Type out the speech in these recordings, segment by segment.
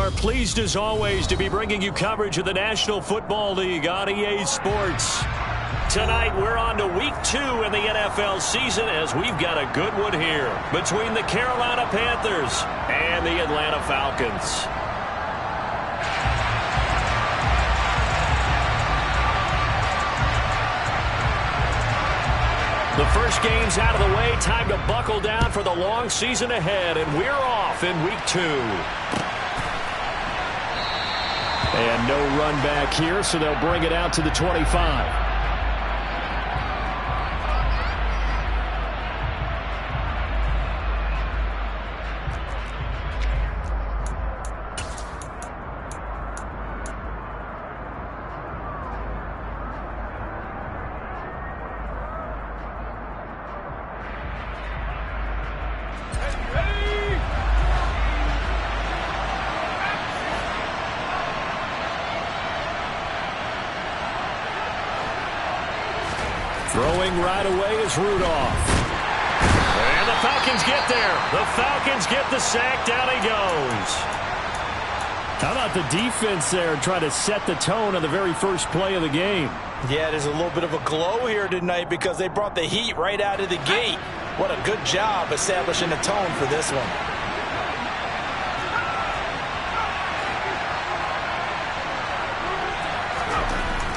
are pleased as always to be bringing you coverage of the National Football League on EA Sports. Tonight we're on to week 2 in the NFL season as we've got a good one here between the Carolina Panthers and the Atlanta Falcons. The first game's out of the way. Time to buckle down for the long season ahead, and we're off in week 2. And no run back here, so they'll bring it out to the 25. Throwing right away is Rudolph. And the Falcons get there. The Falcons get the sack. Down he goes. How about the defense there trying to set the tone on the very first play of the game? Yeah, there's a little bit of a glow here tonight because they brought the heat right out of the gate. What a good job establishing the tone for this one.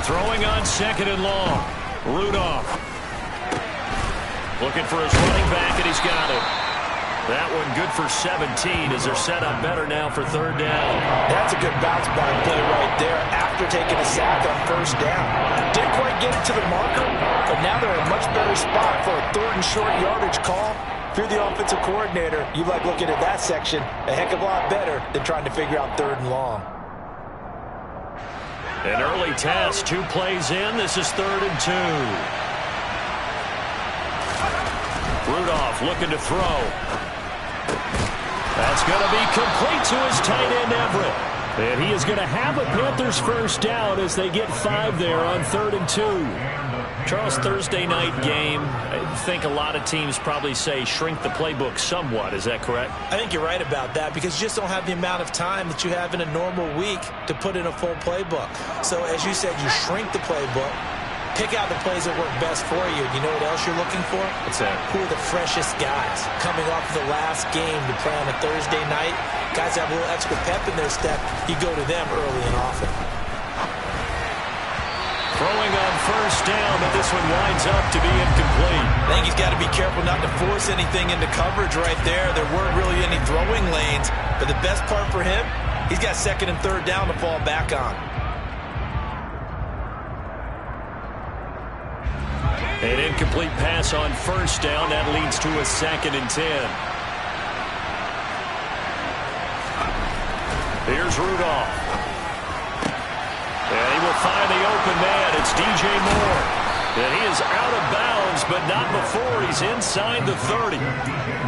Throwing on 2nd and long. Rudolph. Looking for his running back, and he's got it. That one good for 17 as they're set up better now for 3rd down. That's a good bounce back play right there after taking a sack on 1st down. Didn't quite get it to the marker, but now they're in a much better spot for a 3rd and short yardage call. If you're the offensive coordinator, you like looking at that section a heck of a lot better than trying to figure out 3rd and long. An early test, 2 plays in. This is 3rd and 2. Rudolph looking to throw. That's going to be complete to his tight end, Everett. And he is going to have a Panthers 1st down as they get 5 there on 3rd and 2. Charles, Thursday night game, I think a lot of teams probably say shrink the playbook somewhat. Is that correct? I think you're right about that because you just don't have the amount of time that you have in a normal week to put in a full playbook. So as you said, you shrink the playbook, pick out the plays that work best for you. You know what else you're looking for? What's that? Who are the freshest guys coming off the last game to play on a Thursday night? Guys have a little extra pep in their step. You go to them early and often. Throwing on 1st down, but this one winds up to be incomplete. I think he's got to be careful not to force anything into coverage right there. There weren't really any throwing lanes, but the best part for him, he's got 2nd and 3rd down to fall back on. An incomplete pass on 1st down. That leads to a 2nd and 10. Here's Rudolph. And he will find the open man. It's DJ Moore. And he is out of bounds, but not before he's inside the 30.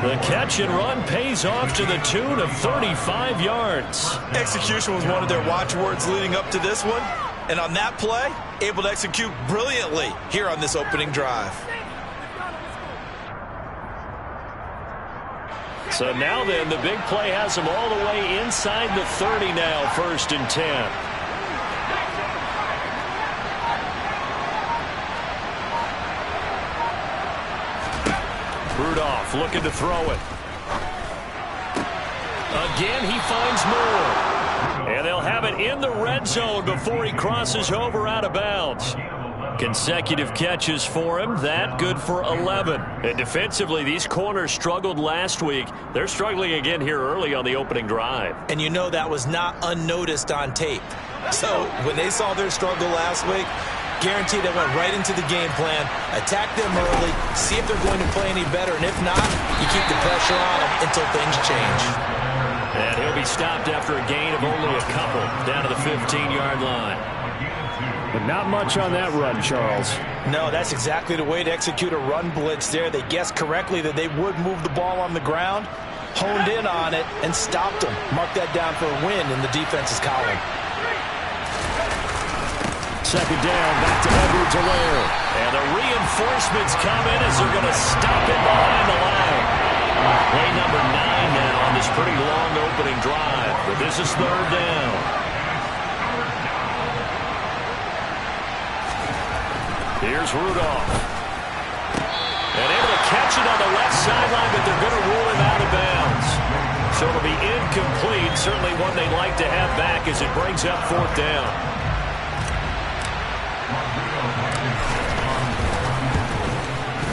The catch and run pays off to the tune of 35 yards. Execution was one of their watchwords leading up to this one. And on that play, able to execute brilliantly here on this opening drive. So now then, the big play has him all the way inside the 30 now, 1st and 10. Rudolph looking to throw it. Again, he finds Moore. And they'll have it in the red zone before he crosses over out of bounds. Consecutive catches for him. That good for 11. And defensively, these corners struggled last week. They're struggling again here early on the opening drive. And you know that was not unnoticed on tape. So when they saw their struggle last week, guaranteed they went right into the game plan, attack them early, see if they're going to play any better, and if not, you keep the pressure on them until things change. And he'll be stopped after a gain of only a couple, down to the 15-yard line. But not much on that run, Charles. No, that's exactly the way to execute a run blitz there. They guessed correctly that they would move the ball on the ground, honed in on it, and stopped them. Mark that down for a win in the defense's column. 2nd down, back to Edwards-Helaire. And the reinforcements come in as they're going to stop it behind the line. Play number 9 now on this pretty long opening drive, but this is third down. Here's Rudolph. And able to catch it on the left sideline, but they're going to rule him out of bounds. So it'll be incomplete. Certainly one they'd like to have back as it brings up fourth down.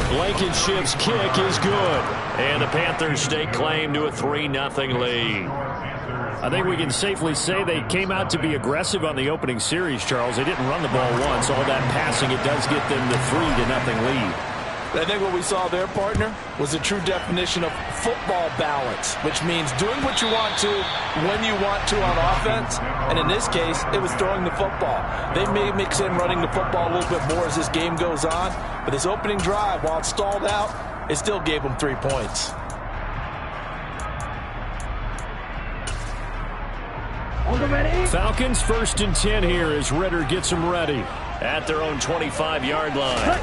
Blankenship's kick is good. And the Panthers stake claim to a 3-0 lead. I think we can safely say they came out to be aggressive on the opening series, Charles. They didn't run the ball once. All that passing, it does get them the 3-0 lead. I think what we saw there, partner, was a true definition of football balance, which means doing what you want to when you want to on offense. And in this case, it was throwing the football. They may mix in running the football a little bit more as this game goes on. But this opening drive, while it stalled out, it still gave them 3 points. Falcons 1st and 10 here as Ridder gets them ready. At their own 25-yard line.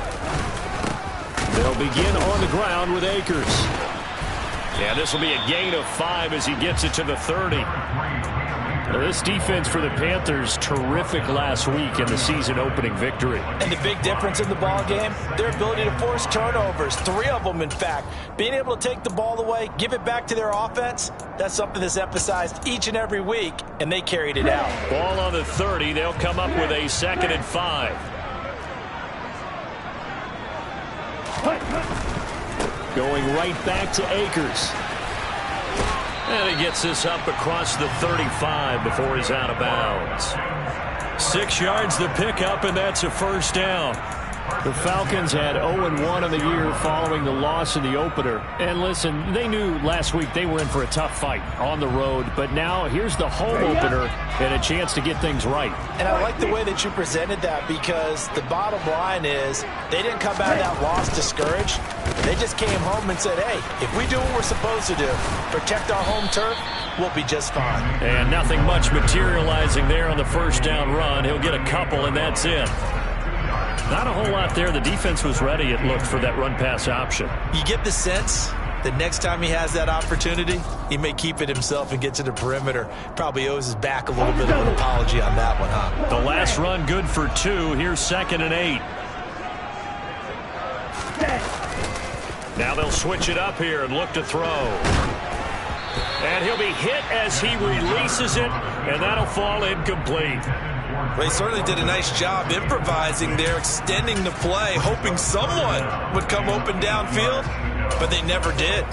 They'll begin on the ground with Akers. Yeah, this will be a gain of 5 as he gets it to the 30. Now, this defense for the Panthers, terrific last week in the season opening victory. And the big difference in the ball game, their ability to force turnovers, 3 of them in fact. Being able to take the ball away, give it back to their offense, that's something that's emphasized each and every week, and they carried it out. Ball on the 30, they'll come up with a 2nd and 5. Going right back to Akers. And he gets this up across the 35 before he's out of bounds. 6 yards the pickup, and that's a first down. The Falcons had 0-1 in the year following the loss in the opener. And listen, they knew last week they were in for a tough fight on the road. But now here's the home opener and a chance to get things right. And I like the way that you presented that, because the bottom line is they didn't come out of that loss discouraged. They just came home and said, hey, if we do what we're supposed to do, protect our home turf, we'll be just fine. And nothing much materializing there on the first down run. He'll get a couple, and that's it. Not a whole lot there. The defense was ready, it looked, for that run-pass option. You get the sense that next time he has that opportunity, he may keep it himself and get to the perimeter. Probably owes his back a little bit of an apology on that one, huh? The last run good for 2. Here's 2nd and 8. Now they'll switch it up here and look to throw. And he'll be hit as he releases it, and that'll fall incomplete. They certainly did a nice job improvising there, extending the play, hoping someone would come open downfield, but they never did.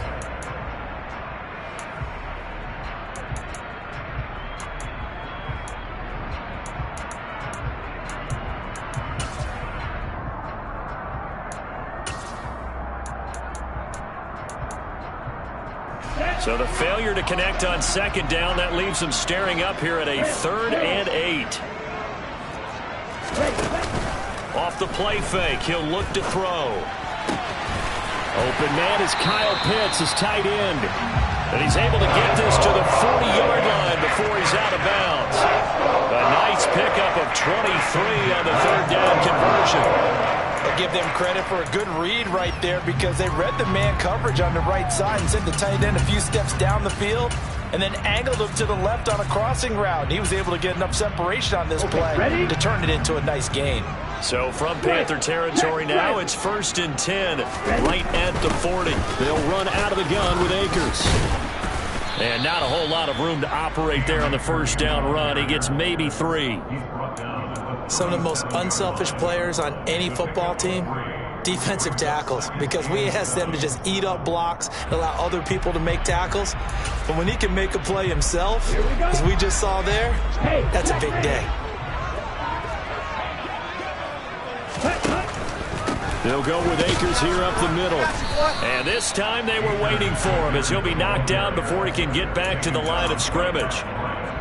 So the failure to connect on 2nd down, that leaves them staring up here at a 3rd and 8. Off the play fake, he'll look to throw. Open man is Kyle Pitts, his tight end. And he's able to get this to the 40-yard line before he's out of bounds. A nice pickup of 23 on the 3rd down conversion. I'll give them credit for a good read right there, because they read the man coverage on the right side and sent the tight end a few steps down the field and then angled him to the left on a crossing route. And he was able to get enough separation on this play to turn it into a nice gain. So from Panther territory now, it's 1st and 10, right at the 40. They'll run out of the gun with Akers. And not a whole lot of room to operate there on the first down run. He gets maybe 3. Some of the most unselfish players on any football team, defensive tackles, because we ask them to just eat up blocks and allow other people to make tackles. But when he can make a play himself, as we just saw there, that's a big day. They'll go with Akers here up the middle. And this time they were waiting for him, as he'll be knocked down before he can get back to the line of scrimmage.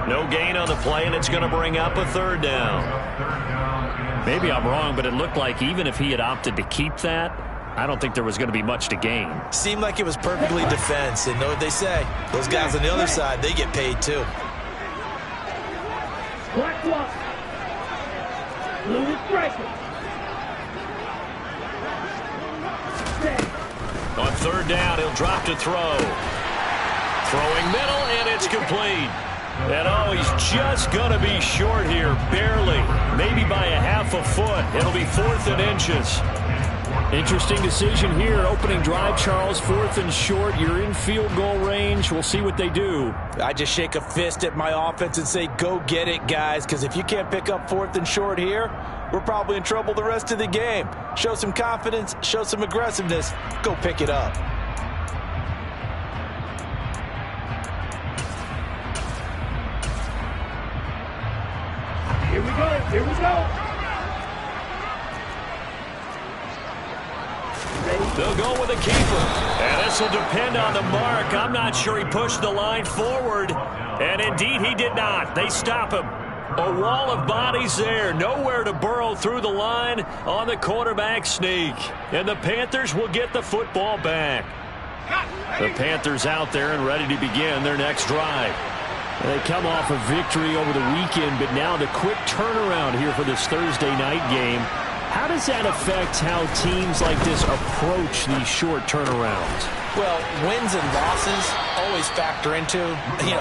No gain on the play, and it's going to bring up a 3rd down. Maybe I'm wrong, but it looked like even if he had opted to keep that, I don't think there was going to be much to gain. Seemed like it was perfectly defense, and know what they say. Those guys on the other side, they get paid too. Black block. Blue striker. On 3rd down, he'll drop to throw. Throwing middle, and it's complete. And oh, he's just going to be short here, barely. Maybe by a half a foot. It'll be 4th and inches. Interesting decision here. Opening drive, Charles, 4th and short. You're in field goal range. We'll see what they do. I just shake a fist at my offense and say, go get it, guys, because if you can't pick up 4th and short here, we're probably in trouble the rest of the game. Show some confidence, show some aggressiveness, go pick it up. Here we go. Here we go. They'll go with a keeper. And this will depend on the mark. I'm not sure he pushed the line forward. And indeed, he did not. They stop him. A wall of bodies there. Nowhere to burrow through the line on the quarterback sneak. And the Panthers will get the football back. The Panthers out there and ready to begin their next drive. They come off a victory over the weekend, but now the quick turnaround here for this Thursday night game. How does that affect how teams like this approach these short turnarounds? Well, wins and losses always factor into,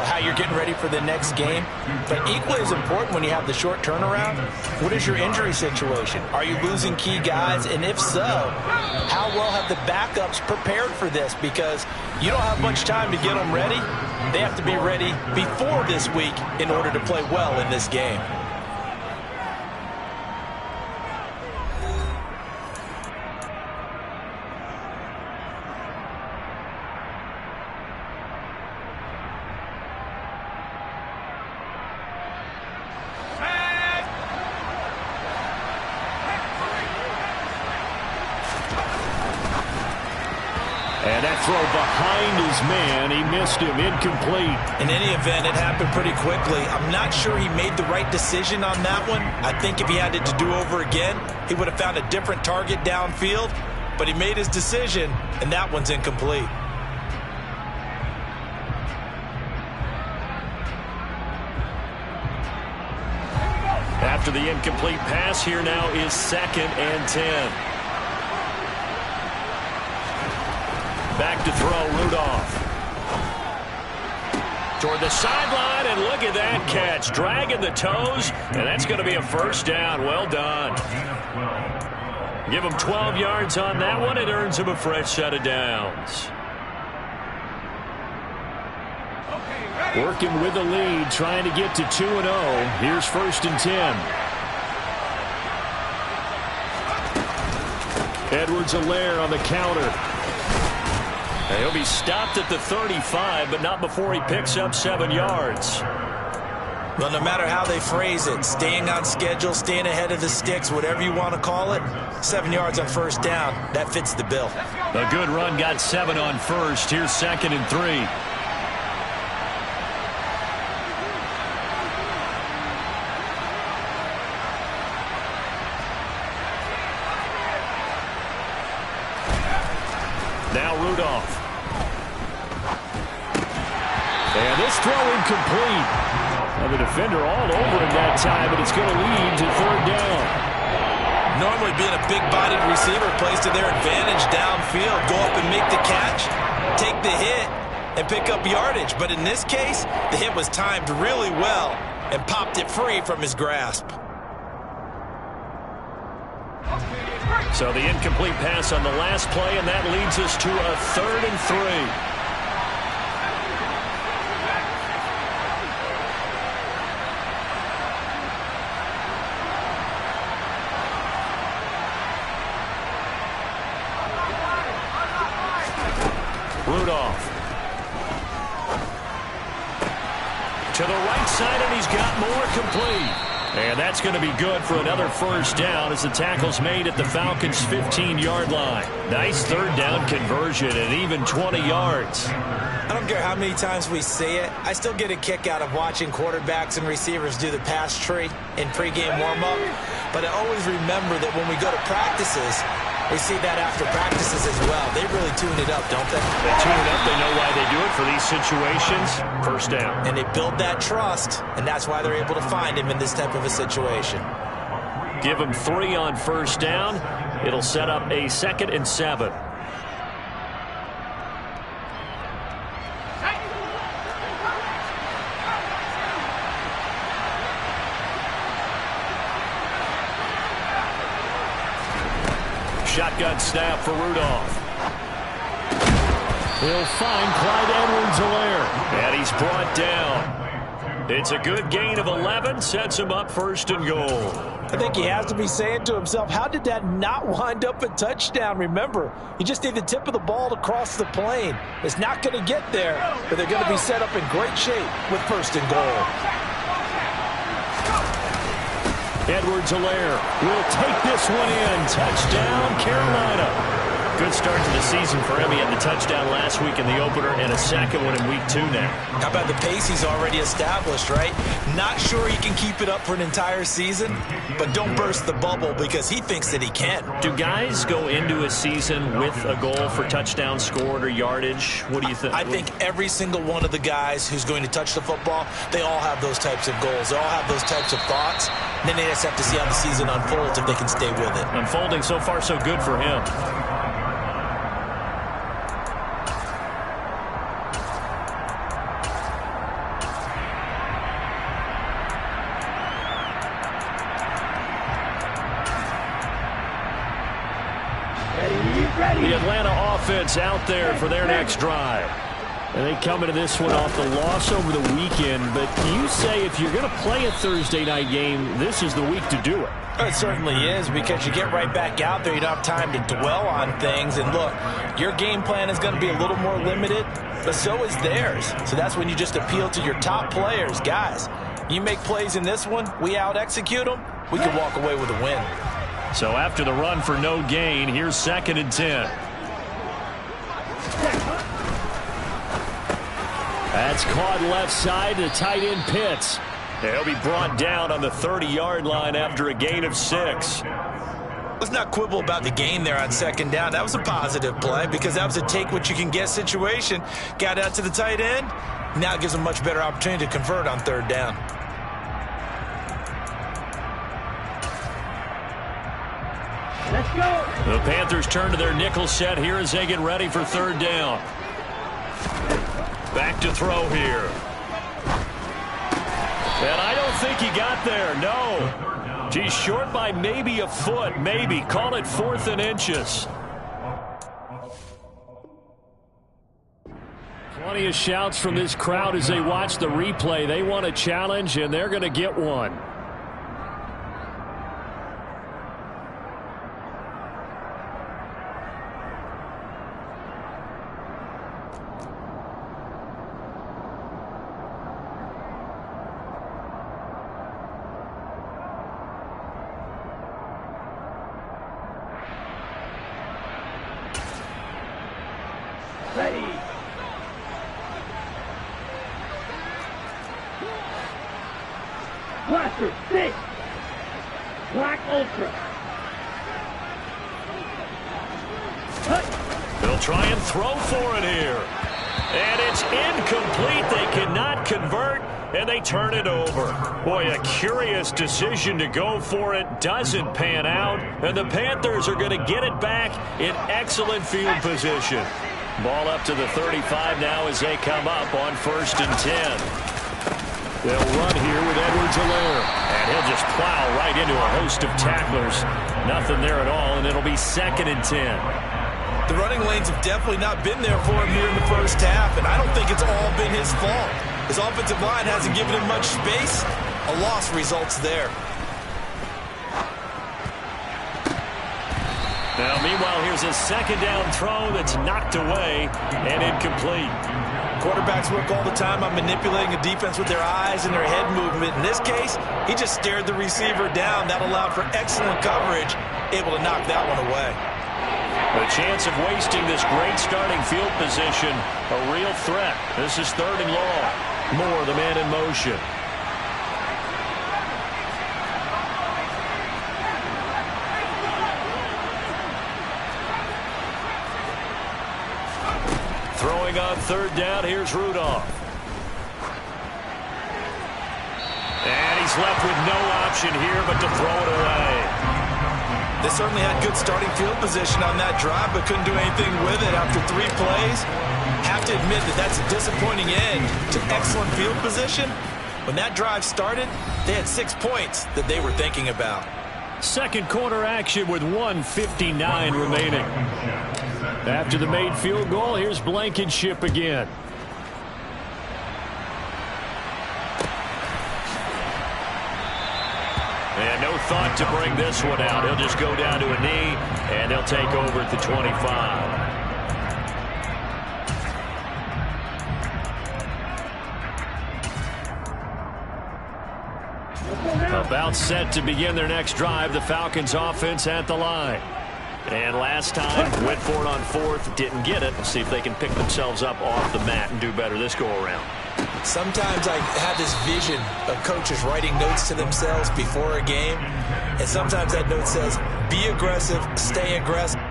how you're getting ready for the next game. But equally as important when you have the short turnaround, what is your injury situation? Are you losing key guys? And if so, how well have the backups prepared for this? Because you don't have much time to get them ready. They have to be ready before this week in order to play well in this game. And that throw behind his man, he missed him, incomplete. In any event, it happened pretty quickly. I'm not sure he made the right decision on that one. I think if he had it to do over again, he would have found a different target downfield. But he made his decision, and that one's incomplete. After the incomplete pass, here now is 2nd and 10. Back to throw, Rudolph. Toward the sideline, and look at that catch. Dragging the toes, and that's going to be a first down. Well done. Give him 12 yards on that one. It earns him a fresh set of downs. Working with the lead, trying to get to 2-0. Here's 1st and 10. Edwards-Helaire on the counter. And he'll be stopped at the 35, but not before he picks up 7 yards. Well, no matter how they phrase it, staying on schedule, staying ahead of the sticks, whatever you want to call it, 7 yards on first down, that fits the bill. A good run got 7 on first. Here's 2nd and 3. Now Rudolph. And this throw incomplete. Well, the defender all over him that time, but it's going to lead to 3rd down. Normally being a big-bodied receiver plays to their advantage downfield. Go up and make the catch, take the hit, and pick up yardage. But in this case, the hit was timed really well and popped it free from his grasp. So the incomplete pass on the last play, and that leads us to a 3rd and 3. Rudolph. To the right side, and he's got more, complete. And that's going to be good for another first down as the tackle's made at the Falcons' 15-yard line. Nice 3rd down conversion and even 20 yards. I don't care how many times we say it, I still get a kick out of watching quarterbacks and receivers do the pass tree in pregame warm-up. But I always remember that when we go to practices, we see that after practices as well. They really tune it up, don't they? They tune it up. They know why they do it for these situations. First down. And they build that trust, and that's why they're able to find him in this type of a situation. Give him 3 on first down. It'll set up a 2nd and 7. shotgun snap for Rudolph. He'll find Clyde Edwards-Helaire, and he's brought down. It's a good gain of 11, sets him up 1st and goal. I think he has to be saying to himself, how did that not wind up a touchdown? Remember, you just need the tip of the ball to cross the plane. It's not going to get there, but they're going to be set up in great shape with 1st and goal. Edwards-Helaire will take this one in. Touchdown, Carolina. Good start to the season for him. He had the touchdown last week in the opener and a second one in week 2 now. How about the pace he's already established, right? Not sure he can keep it up for an entire season, but don't burst the bubble because he thinks that he can. Do guys go into a season with a goal for touchdown scored or yardage? What do you think? I think every single one of the guys who's going to touch the football, they all have those types of goals. They all have those types of thoughts. And then they just have to see how the season unfolds if they can stay with it. Unfolding so far so good for him. The Atlanta offense out there for their next drive. And they come into this one off the loss over the weekend. But you say if you're going to play a Thursday night game, this is the week to do it. It certainly is, because you get right back out there. You don't have time to dwell on things. And look, your game plan is going to be a little more limited, but so is theirs. So that's when you just appeal to your top players. Guys, you make plays in this one, we out-execute them, we can walk away with a win. So after the run for no gain, here's 2nd and 10. That's caught left side to tight end Pitts. He'll be brought down on the 30-yard line after a gain of 6. Let's not quibble about the gain there on 2nd down. That was a positive play because that was a take-what-you-can-get situation. Got out to the tight end. Now it gives them a much better opportunity to convert on 3rd down. Let's go. The Panthers turn to their nickel set here as they get ready for 3rd down. Back to throw here. And I don't think he got there, no. He's short by maybe a foot, maybe. Call it 4th and inches. Plenty of shouts from this crowd as they watch the replay. They want a challenge, and they're going to get one. Ready. Blaster 6. Black Ultra. They'll try and throw for it here. And it's incomplete. They cannot convert, and they turn it over. Boy, a curious decision to go for it. Doesn't pan out, and the Panthers are going to get it back in excellent field position. Ball up to the 35 now as they come up on 1st and 10. They'll run here with Edwards-Helaire, and he'll just plow right into a host of tacklers. Nothing there at all, and it'll be 2nd and 10. The running lanes have definitely not been there for him here in the 1st half, and I don't think it's all been his fault. His offensive line hasn't given him much space. A loss results there. Now, meanwhile, here's a 2nd down throw that's knocked away and incomplete. Quarterbacks work all the time on manipulating a defense with their eyes and their head movement. In this case, he just stared the receiver down. That allowed for excellent coverage, able to knock that one away. The chance of wasting this great starting field position, a real threat. This is 3rd and long. Moore, the man in motion. Throwing on 3rd down, here's Rudolph. And he's left with no option here but to throw it away. They certainly had good starting field position on that drive, but couldn't do anything with it after 3 plays. Have to admit that that's a disappointing end to excellent field position. When that drive started, they had 6 points that they were thinking about. Second quarter action with 1:59 remaining. After the made field goal, here's Blankenship again. And no thought to bring this one out. He'll just go down to a knee, and they'll take over at the 25. About set to begin their next drive. The Falcons offense at the line. And last time, went for it on fourth, didn't get it. Let's see if they can pick themselves up off the mat and do better this go-around. Sometimes I have this vision of coaches writing notes to themselves before a game. And sometimes that note says, be aggressive, stay aggressive.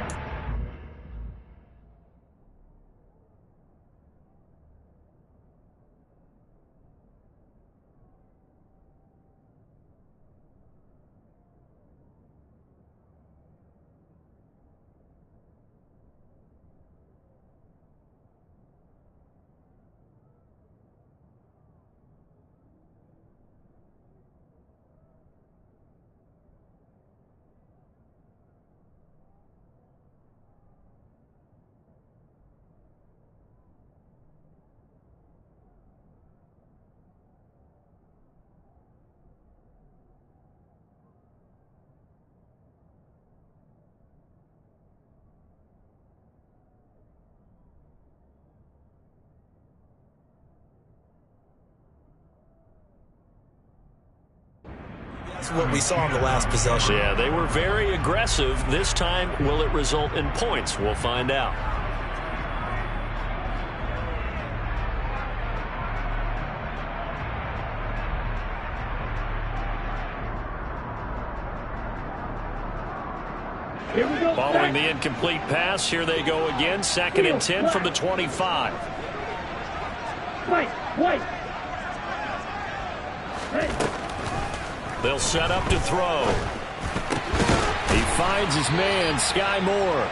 That's what we saw in the last possession. Yeah, they were very aggressive. This time, will it result in points? We'll find out. Here we go. Following the incomplete pass, here they go again. 2nd and 10 from the 25. White. Hey. They'll set up to throw. He finds his man, Sky Moore.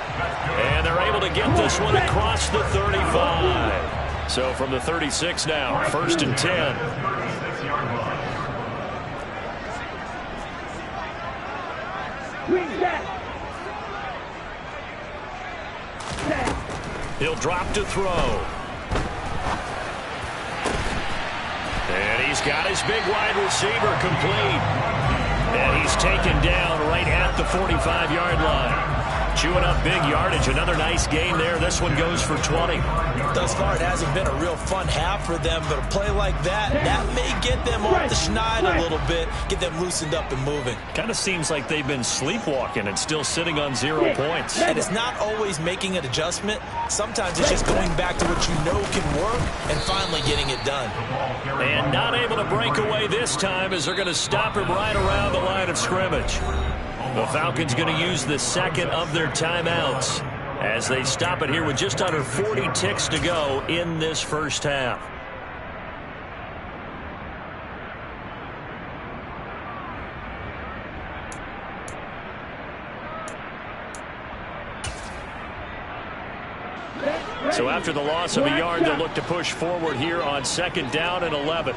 And they're able to get this one across the 35. So from the 36 now, 1st and 10. He'll drop to throw. And he's got his big wide receiver complete. And he's taken down right at the 45-yard line. Chewing up big yardage. Another nice gain there. This one goes for 20. Thus far, it hasn't been a real fun half for them, but a play like that may get them off the schneid a little bit, get them loosened up and moving. Kind of seems like they've been sleepwalking and still sitting on 0 points. And it's not always making an adjustment. Sometimes it's just going back to what you know can work and finally getting it done. And not able to break away this time as they're going to stop him right around the line of scrimmage. The Falcons going to use the second of their timeouts as they stop it here with just under 40 ticks to go in this first half. So after the loss of a yard, they'll look to push forward here on 2nd down and 11.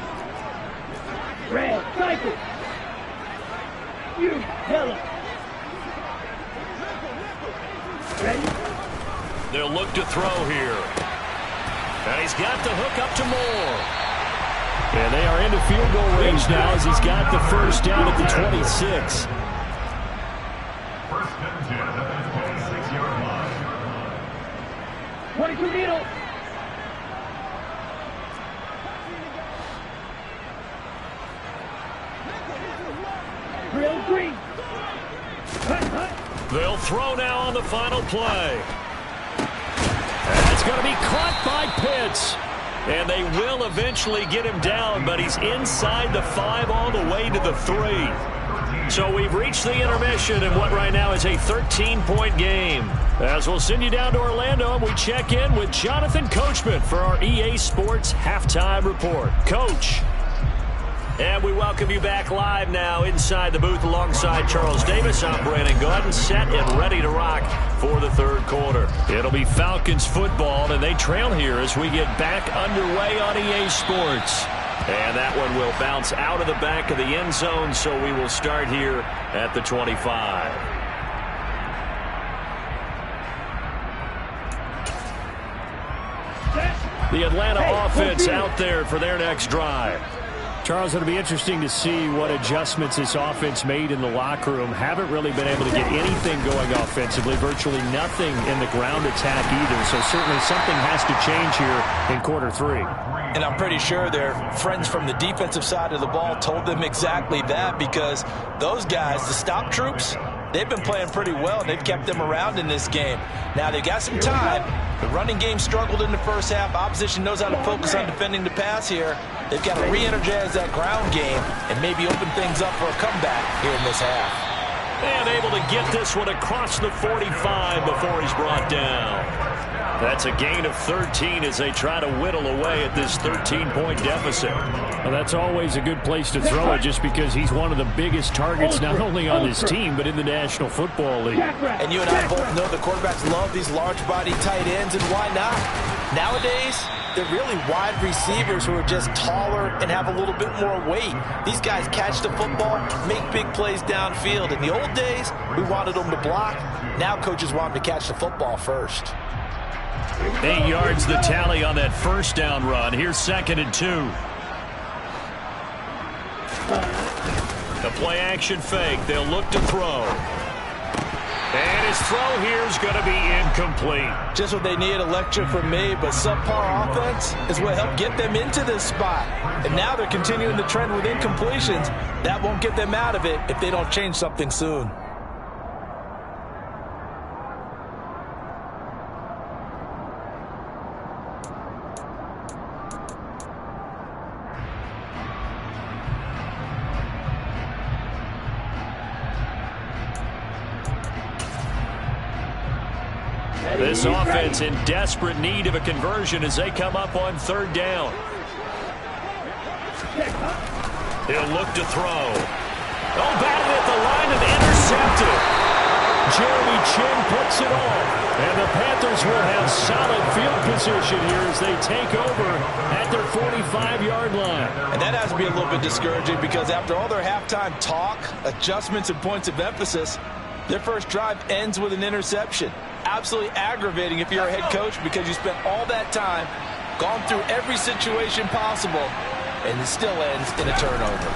Red, cycle. You, yellow. Ready? They'll look to throw here. And he's got the hook up to Moore. And they are into field goal range now as he's got the first down at the 26. First and 10 at the 26-yard line. 22 middle. Drill green. They'll throw now on the final play. And it's going to be caught by Pitts. And they will eventually get him down, but he's inside the 5 all the way to the 3. So we've reached the intermission in what right now is a 13-point game. As we'll send you down to Orlando, and we check in with Jonathan Coachman for our EA Sports Halftime Report. Coach. And we welcome you back live now inside the booth alongside Charles Davis. I'm Brandon Gaudin, set and ready to rock for the third quarter. It'll be Falcons football, and they trail here as we get back underway on EA Sports. And that one will bounce out of the back of the end zone, so we will start here at the 25. The Atlanta offense out there for their next drive. Charles, it'll be interesting to see what adjustments this offense made in the locker room. Haven't really been able to get anything going offensively, virtually nothing in the ground attack either. So certainly something has to change here in quarter 3. And I'm pretty sure their friends from the defensive side of the ball told them exactly that, because those guys, the stop troops, they've been playing pretty well. They've kept them around in this game. Now they've got some time. The running game struggled in the first half. Opposition knows how to focus on defending the pass here. They've got to re-energize that ground game and maybe open things up for a comeback here in this half. And able to get this one across the 45 before he's brought down. That's a gain of 13 as they try to whittle away at this 13-point deficit. Well, that's always a good place to throw it, just because he's one of the biggest targets not only on this team but in the National Football League. And you and I both know the quarterbacks love these large-body tight ends, and why not? Nowadays, they're really wide receivers who are just taller and have a little bit more weight. These guys catch the football, make big plays downfield. In the old days, we wanted them to block. Now coaches want them to catch the football first. 8 yards the tally on that first down run. Here's 2nd and 2. The play action fake. They'll look to throw. And his throw here is going to be incomplete. Just what they need, a lecture from me, but subpar offense is what helped get them into this spot. And now they're continuing the trend with incompletions. That won't get them out of it if they don't change something soon. This offense in desperate need of a conversion as they come up on 3rd down. He'll look to throw. Oh, batted at the line and intercepted. Jeremy Chinn puts it off. And the Panthers will have solid field position here as they take over at their 45-yard line. And that has to be a little bit discouraging, because after all their halftime talk, adjustments, and points of emphasis, their first drive ends with an interception. Absolutely aggravating if you're a head coach, because you spent all that time, gone through every situation possible, and it still ends in a turnover.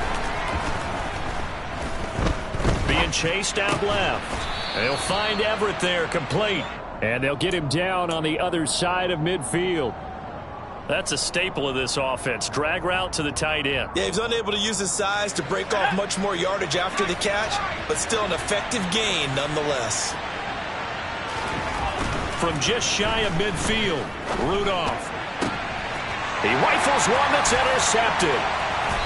Being chased out left. They'll find Everett there, complete. And they'll get him down on the other side of midfield. That's a staple of this offense. Drag route to the tight end. Yeah, he's unable to use his size to break off much more yardage after the catch, but still an effective gain nonetheless. From just shy of midfield, Rudolph. He rifles one that's intercepted.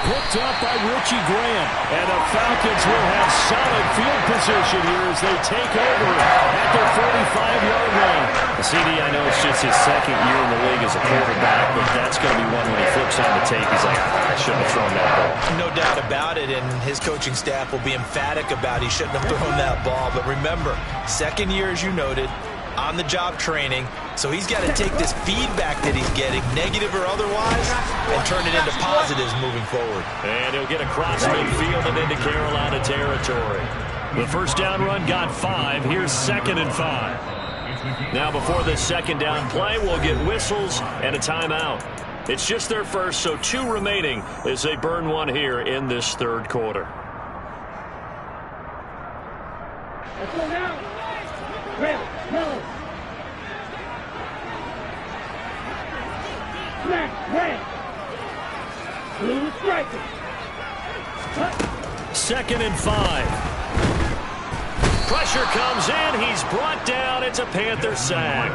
Picked up by Richie Grant. And the Falcons will have solid field position here as they take over at their 45-yard line. CD, I know it's just his 2nd year in the league as a quarterback, but that's going to be one when he flips on the tape. He's like, I shouldn't have thrown that ball. No doubt about it, and his coaching staff will be emphatic about he shouldn't have thrown that ball. But remember, 2nd year, as you noted, on-the-job training, so he's got to take this feedback that he's getting, negative or otherwise, and turn it into positives moving forward. And he'll get across midfield and into Carolina territory. The first down run got 5. Here's 2nd and 5. Now before this 2nd down play, we'll get whistles and a timeout. It's just their first, so 2 remaining as they burn one here in this 3rd quarter. Let's go now. Red, no. Black, red. Blue striker. 2nd and 5. Pressure comes in. He's brought down. It's a Panther sack.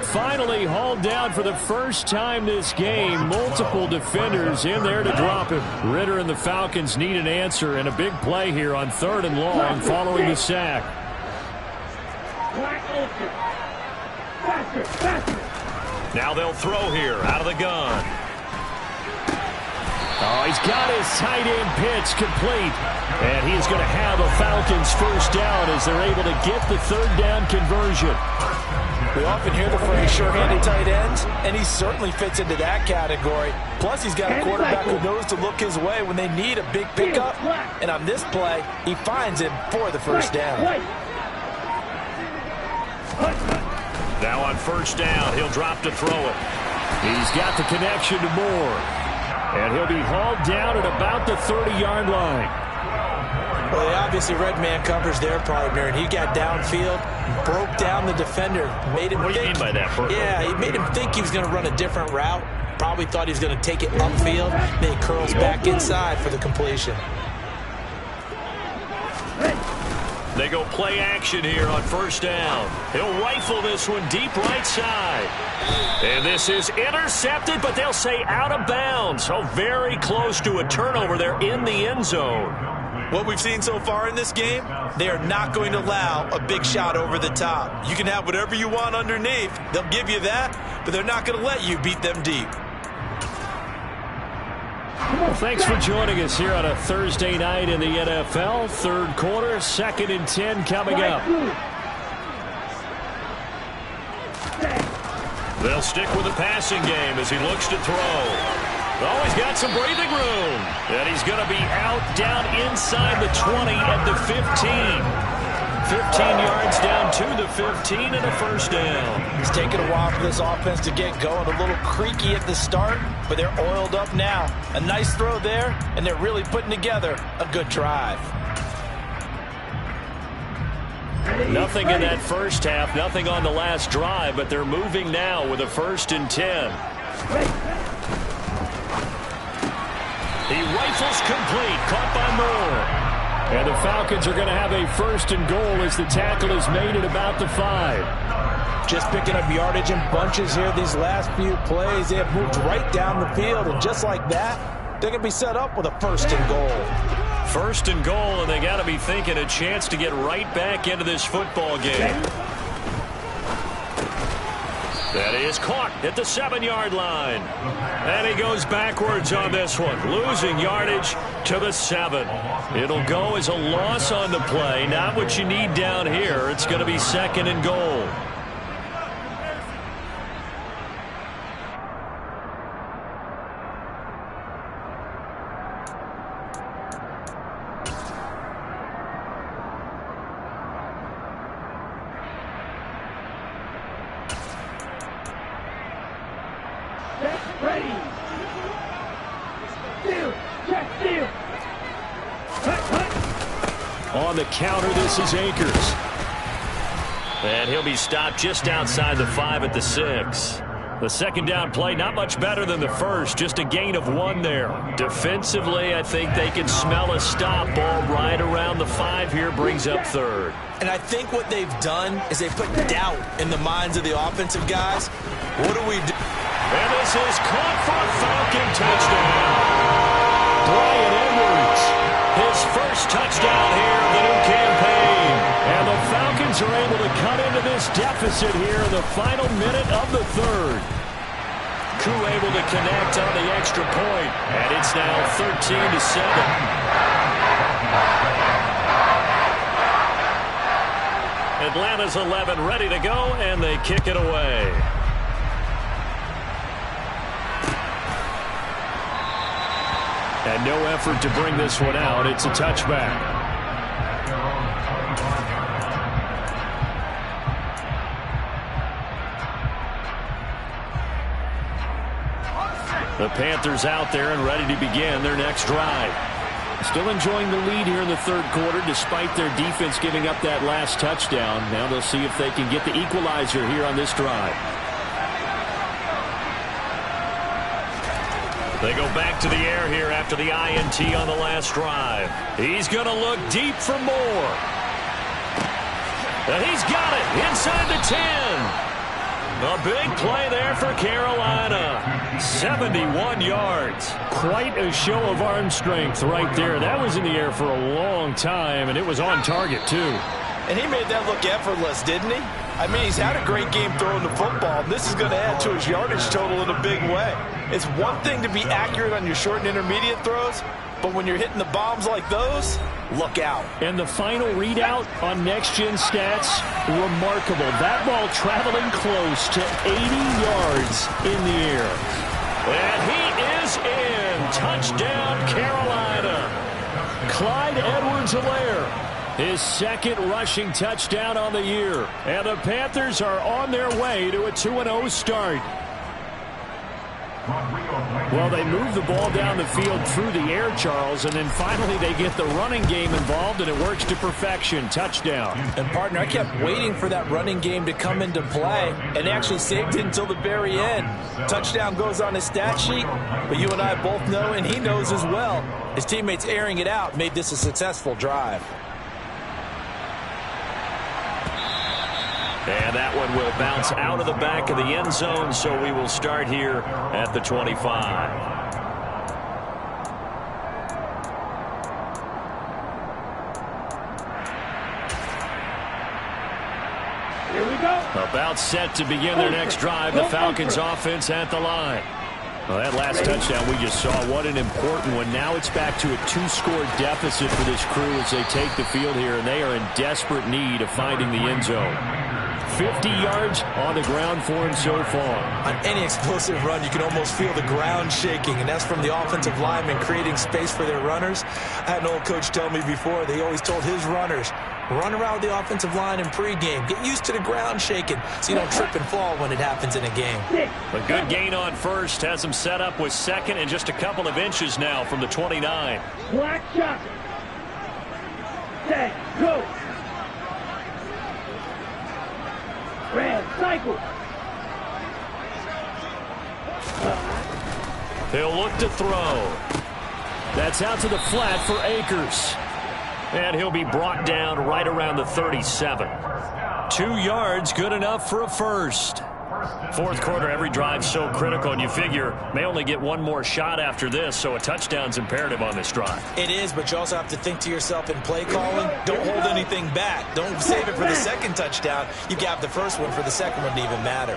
Finally hauled down for the first time this game. Multiple defenders in there to drop him. Ritter and the Falcons need an answer, and a big play here on 3rd and long following the sack. Now they'll throw here out of the gun. Oh, he's got his tight end pitch complete. And he's going to have a Falcons first down as they're able to get the 3rd down conversion. We often hear the phrase sure-handed tight ends, and he certainly fits into that category. Plus, he's got a quarterback who knows to look his way when they need a big pickup. And on this play, he finds him for the first down. Now on first down, he'll drop to throw it. He's got the connection to Moore. And he'll be hauled down at about the 30-yard line. Well, they obviously read man coverage their partner, and he got downfield, broke down the defender, made him think. What do you mean by that, Bert? Yeah, he made him think he was going to run a different route. Probably thought he was going to take it upfield. Then he curls back inside for the completion. They go play action here on first down. He'll rifle this one deep right side. And this is intercepted, but they'll say out of bounds. So very close to a turnover there in the end zone. What we've seen so far in this game, they are not going to allow a big shot over the top. You can have whatever you want underneath. They'll give you that, but they're not going to let you beat them deep. Well, thanks for joining us here on a Thursday night in the NFL. Third quarter, 2nd and 10 coming up. They'll stick with the passing game as he looks to throw. Oh, he's got some breathing room. And he's going to be out down inside the 20 at the 15. 15 yards down to the 15 and a first down. It's taken a while for this offense to get going. A little creaky at the start, but they're oiled up now. A nice throw there, and they're really putting together a good drive. Nothing in that first half, nothing on the last drive, but they're moving now with a 1st and 10. He rifles complete, caught by Moore. And the Falcons are going to have a 1st and goal as the tackle is made at about the 5. Just picking up yardage in bunches here these last few plays. They have moved right down the field, and just like that, they're going to be set up with a 1st and goal. 1st and goal, and they got to be thinking a chance to get right back into this football game. That is caught at the 7-yard line. And he goes backwards on this one, losing yardage to the 7. It'll go as a loss on the play. Not what you need down here. It's going to be 2nd and goal. On the counter, this is Akers. And he'll be stopped just outside the 5 at the 6. The 2nd down play, not much better than the first, just a gain of 1 there. Defensively, I think they can smell a stop. Ball right around the 5 here, brings up 3rd. And I think what they've done is they put doubt in the minds of the offensive guys. What do we do? And this is caught for a Falcon touchdown. Bryan Edwards, his first touchdown here of the new campaign. And the Falcons are able to cut into this deficit here in the final minute of the 3rd. Koo able to connect on the extra point. And it's now 13-7. Atlanta's 11 ready to go, and they kick it away. And no effort to bring this one out. It's a touchback. The Panthers out there and ready to begin their next drive. Still enjoying the lead here in the 3rd quarter despite their defense giving up that last touchdown. Now they'll see if they can get the equalizer here on this drive. They go back to the air here after the INT on the last drive. He's going to look deep for Moore. And he's got it inside the 10. A big play there for Carolina. 71 yards. Quite a show of arm strength right there. That was in the air for a long time, and it was on target, too. And he made that look effortless, didn't he? I mean, he's had a great game throwing the football. This is going to add to his yardage total in a big way. It's one thing to be accurate on your short and intermediate throws, but when you're hitting the bombs like those, look out. And the final readout on Next Gen Stats, remarkable. That ball traveling close to 80 yards in the air. And he is in. Touchdown, Carolina. Clyde Edwards-Helaire, his second rushing touchdown on the year. And the Panthers are on their way to a 2-0 start. Well, they move the ball down the field through the air, Charles, and then finally they get the running game involved, and it works to perfection. Touchdown. And, partner, I kept waiting for that running game to come into play, and they actually saved it until the very end. Touchdown goes on his stat sheet, but you and I both know, and he knows as well, his teammates airing it out made this a successful drive. And that one will bounce out of the back of the end zone, so we will start here at the 25. Here we go. About set to begin their next drive, the Falcons offense at the line. Well, that last touchdown we just saw, what an important one. Now it's back to a 2-score deficit for this crew as they take the field here, and they are in desperate need of finding the end zone. 50 yards on the ground for him so far. On any explosive run, you can almost feel the ground shaking, and that's from the offensive linemen creating space for their runners. I had an old coach tell me before, they always told his runners, run around the offensive line in pregame. Get used to the ground shaking so you don't trip and fall when it happens in a game. A good gain on first has him set up with second and just a couple of inches now from the 29. Black shot. Set. Go. Red. Cycle. They'll look to throw. That's out to the flat for Akers. And he'll be brought down right around the 37. 2 yards, good enough for a first. Fourth quarter, every drive's so critical, and you figure may only get one more shot after this, so a touchdown's imperative on this drive. It is, but you also have to think to yourself in play calling, don't hold anything back. Don't save it for the second touchdown. You got the first one for the second one to even matter.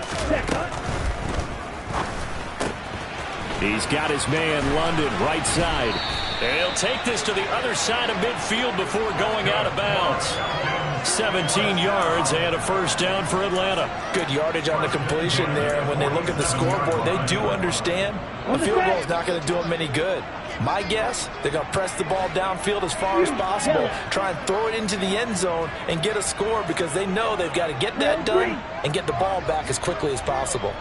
He's got his man, London, right side. And he'll take this to the other side of midfield before going out of bounds. 17 yards and a first down for Atlanta. Good yardage on the completion there. And when they look at the scoreboard, they do understand a field goal is not going to do them any good. My guess, they're going to press the ball downfield as far as possible, try and throw it into the end zone and get a score because they know they've got to get that done and get the ball back as quickly as possible.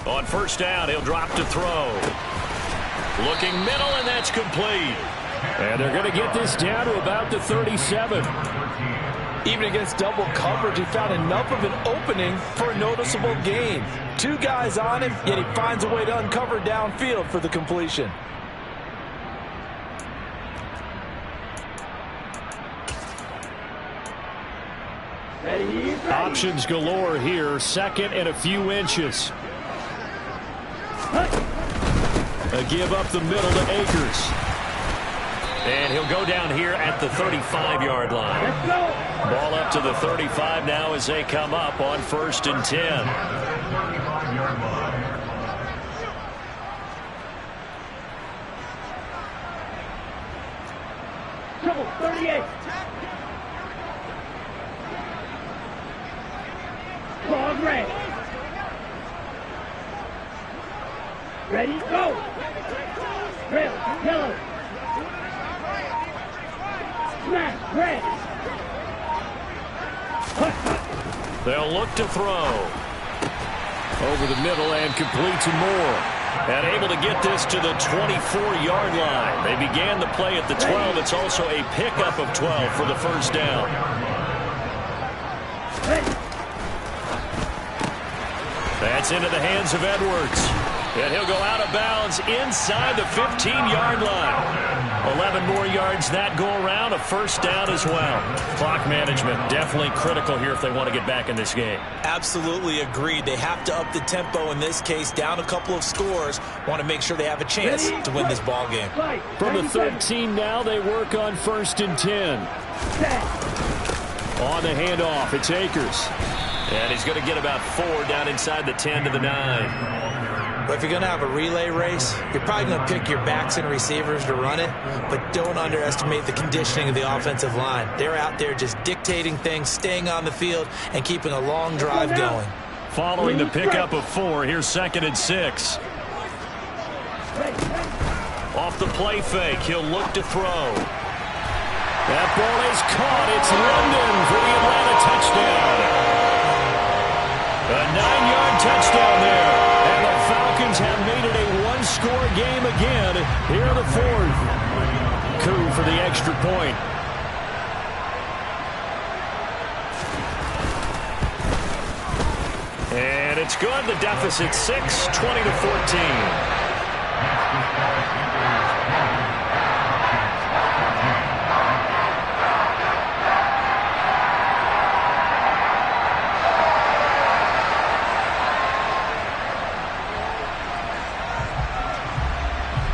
On first down, he'll drop to throw. Looking middle, and that's complete. And they're going to get this down to about the 37. Even against double coverage, he found enough of an opening for a noticeable gain. 2 guys on him, yet he finds a way to uncover downfield for the completion. Options galore here, second and a few inches. A give up the middle to Akers. And he'll go down here at the 35-yard line. Let's go. Ball up to the 35 now as they come up on first and 10. 35-yard line. Trouble. 38. Claws red. Ready, go. Red, yellow. Smash, red. They'll look to throw. Over the middle and complete to Moore. And able to get this to the 24-yard line. They began the play at the 12. It's also a pickup of 12 for the first down. Ready. That's into the hands of Edwards. And he'll go out of bounds inside the 15-yard line. 11 more yards that go around, a first down as well. Clock management definitely critical here if they want to get back in this game. Absolutely agreed. They have to up the tempo in this case, down a couple of scores. Want to make sure they have a chance to win this ball game. From the 13 now, they work on first and 10. On the handoff, it's Akers. And he's going to get about 4 down inside the 10 to the 9. But if you're going to have a relay race, you're probably going to pick your backs and receivers to run it, but don't underestimate the conditioning of the offensive line. They're out there just dictating things, staying on the field, and keeping a long drive going. Following the pickup of 4, here's 2nd and 6. Off the play fake, he'll look to throw. That ball is caught. It's London for the Atlanta touchdown. A 9-yard touchdown there. And the Falcons have made it a one-score game again here in the 4th. Coup for the extra point. And it's good. The deficit 6, 20-14.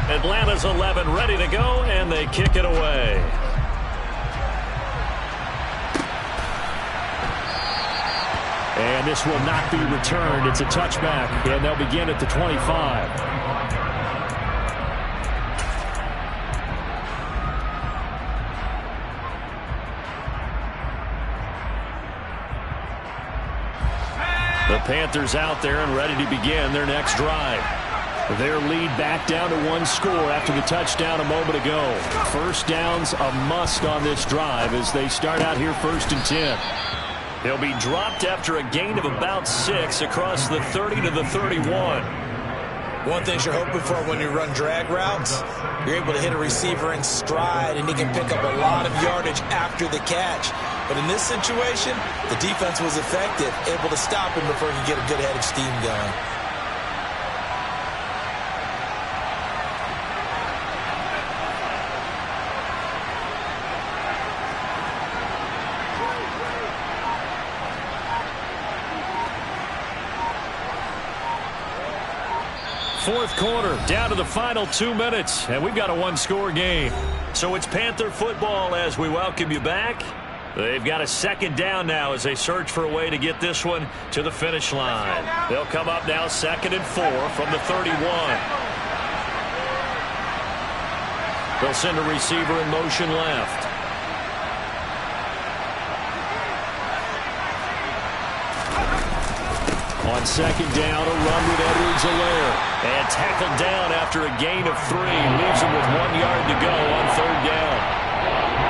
Atlanta's 11 ready to go, and they kick it away. And this will not be returned. It's a touchback, and they'll begin at the 25. The Panthers out there and ready to begin their next drive. Their lead back down to 1 score after the touchdown a moment ago. First down's a must on this drive as they start out here 1st and 10. They'll be dropped after a gain of about 6 across the 30 to the 31. One thing you're hoping for when you run drag routes, you're able to hit a receiver in stride, and he can pick up a lot of yardage after the catch. But in this situation, the defense was effective, able to stop him before he could get a good head of steam going. Fourth quarter, down to the final 2 minutes, and we've got a one-score game. So it's Panther football as we welcome you back. They've got a 2nd down now as they search for a way to get this one to the finish line. They'll come up now 2nd and 4 from the 31. They'll send a receiver in motion left. On 2nd down, a run with Edwards-Helaire. And tackled down after a gain of 3. Leaves him with 1 yard to go on 3rd down.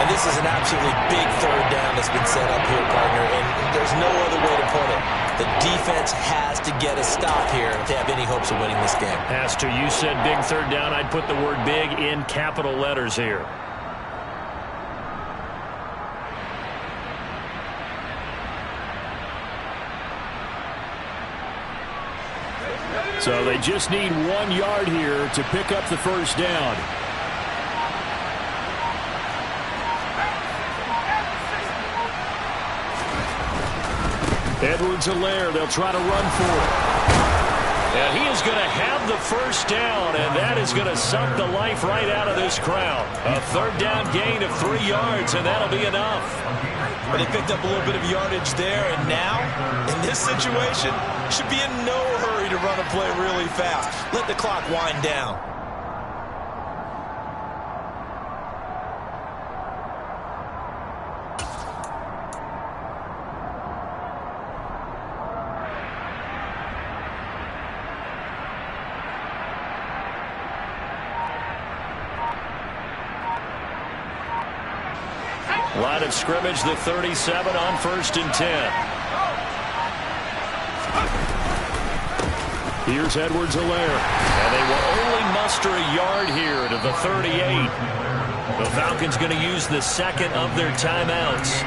And this is an absolutely big 3rd down that's been set up here, partner, and there's no other way to put it. The defense has to get a stop here if they have any hopes of winning this game. As to you said big 3rd down, I'd put the word big in capital letters here. So they just need 1 yard here to pick up the 1st down. Edwards-Helaire, they'll try to run for it. And he is going to have the 1st down, and that is going to suck the life right out of this crowd. A 3rd down gain of 3 yards, and that'll be enough. But they picked up a little bit of yardage there, and now, in this situation, should be in no hurry to run a play really fast. Let the clock wind down. Line of scrimmage, the 37 on 1st and 10. Here's Edwards-Helaire. And they will only muster a yard here to the 38. The Falcons going to use the 2nd of their timeouts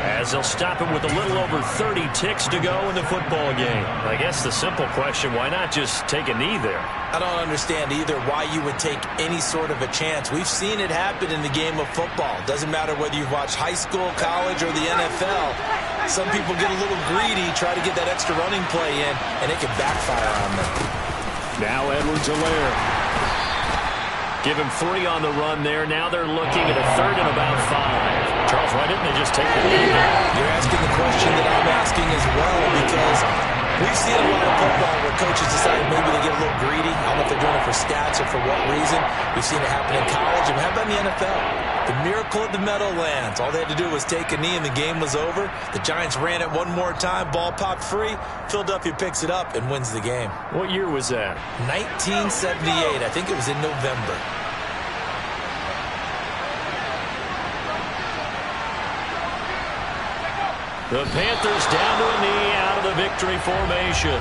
as they'll stop him with a little over 30 ticks to go in the football game. I guess the simple question, why not just take a knee there? I don't understand either why you would take any sort of a chance. We've seen it happen in the game of football. Doesn't matter whether you've watched high school, college, or the NFL. Some people get a little greedy, try to get that extra running play in, and it can backfire on them. Now Edwards-Helaire. Give him 3 on the run there. Now they're looking at a 3rd and about 5. Charles, front end, they just take the lead. You're asking the question that I'm asking as well, because we've seen a lot of football where coaches decide maybe they get a little greedy. I don't know if they're doing it for stats or for what reason. We've seen it happen in college, and how about in the NFL? The miracle of the Meadowlands. All they had to do was take a knee and the game was over. The Giants ran it one more time. Ball popped free. Philadelphia picks it up and wins the game. What year was that? 1978. I think it was in November. The Panthers down to a knee out of the victory formation.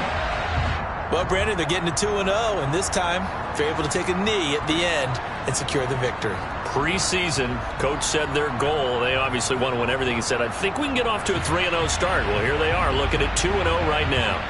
Well, Brandon, they're getting to 2-0, and this time they're able to take a knee at the end and secure the victory. Preseason, coach said their goal, they obviously want to win everything. He said, I think we can get off to a 3-0 start. Well, here they are looking at 2-0 right now.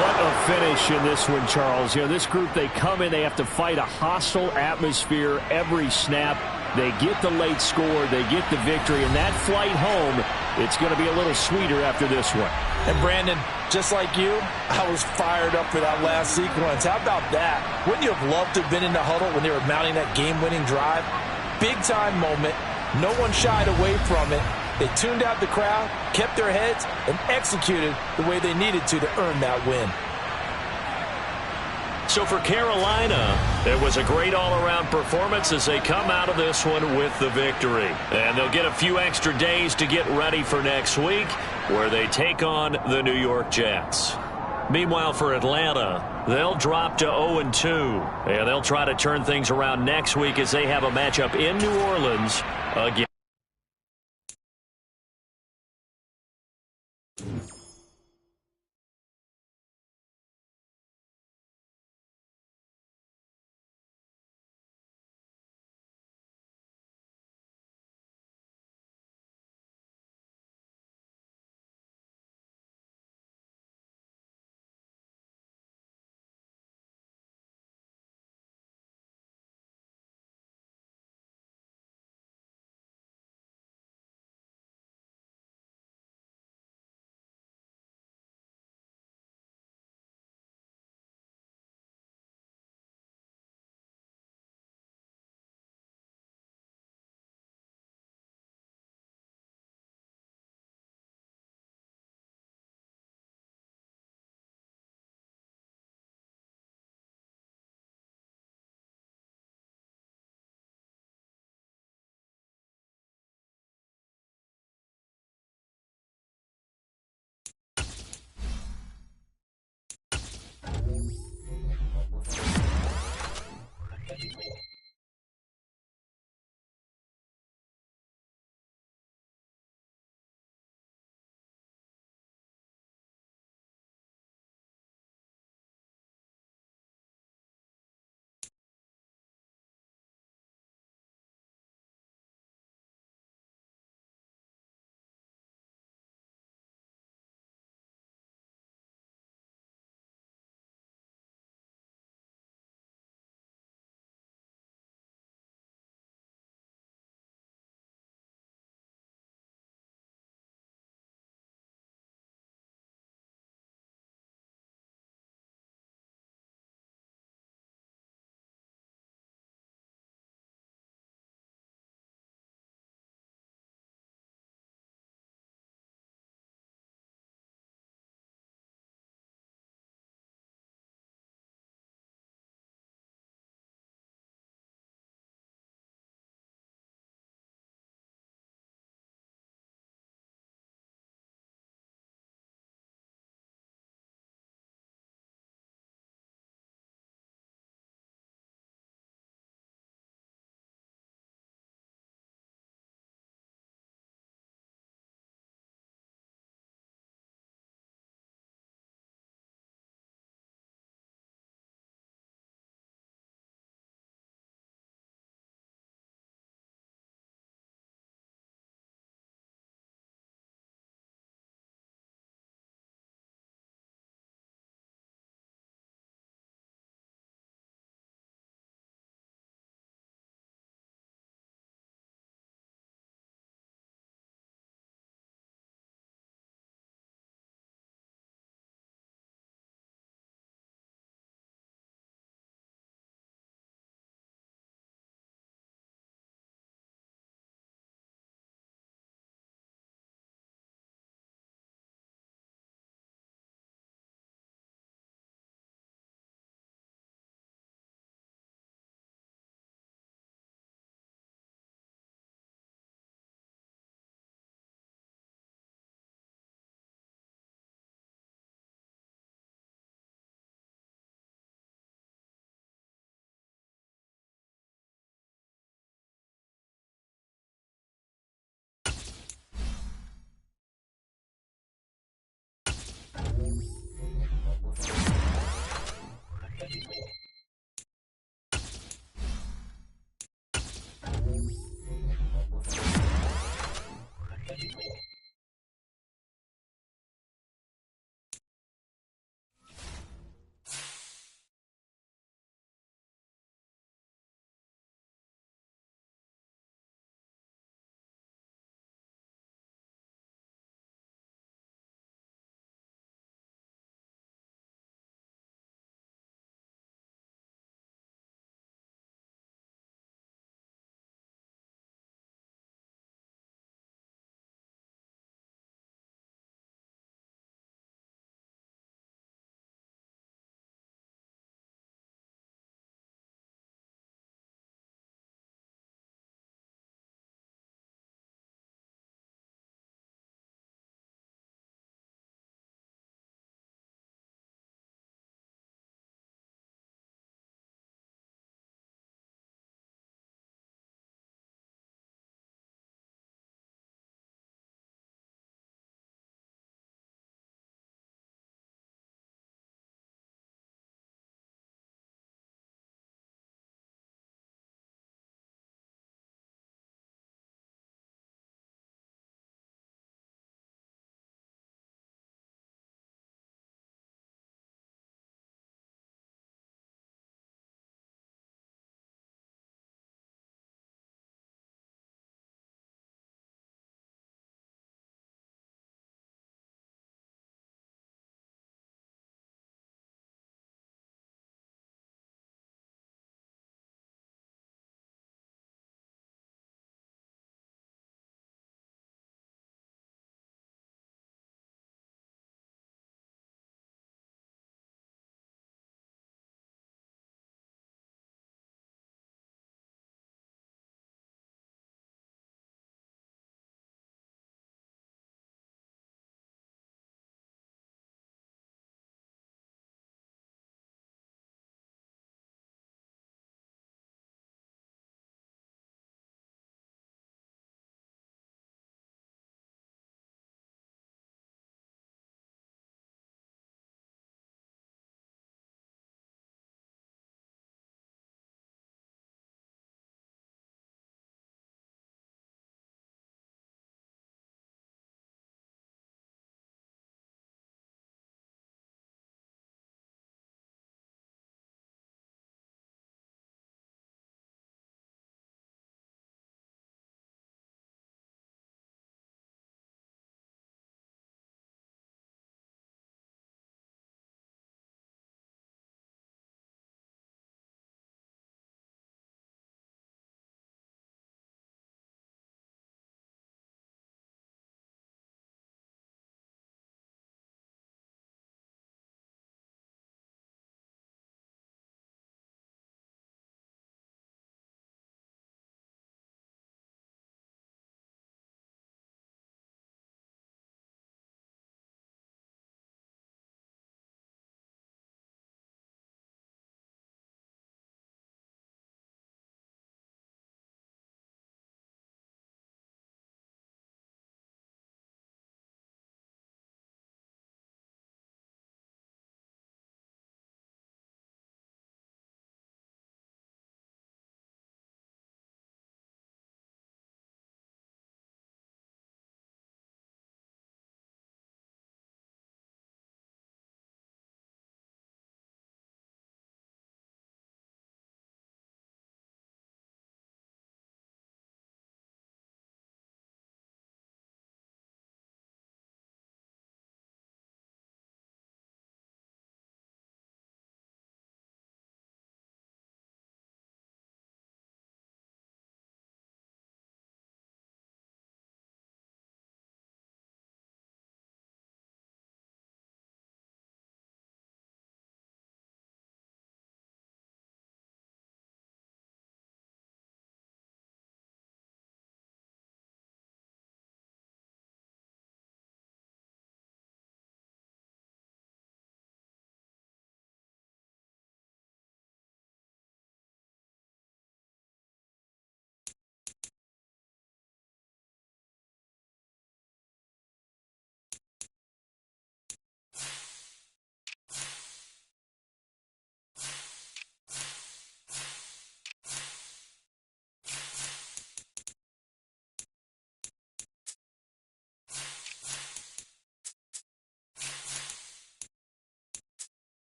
What a finish in this one, Charles. You know, this group, they come in, they have to fight a hostile atmosphere every snap. They get the late score, they get the victory, and that flight home, it's going to be a little sweeter after this one. And Brandon, just like you, I was fired up for that last sequence. How about that? Wouldn't you have loved to have been in the huddle when they were mounting that game-winning drive? Big-time moment. No one shied away from it. They tuned out the crowd, kept their heads, and executed the way they needed to earn that win. So for Carolina, it was a great all-around performance as they come out of this one with the victory. And they'll get a few extra days to get ready for next week, where they take on the New York Jets. Meanwhile, for Atlanta, they'll drop to 0-2. And they'll try to turn things around next week as they have a matchup in New Orleans again.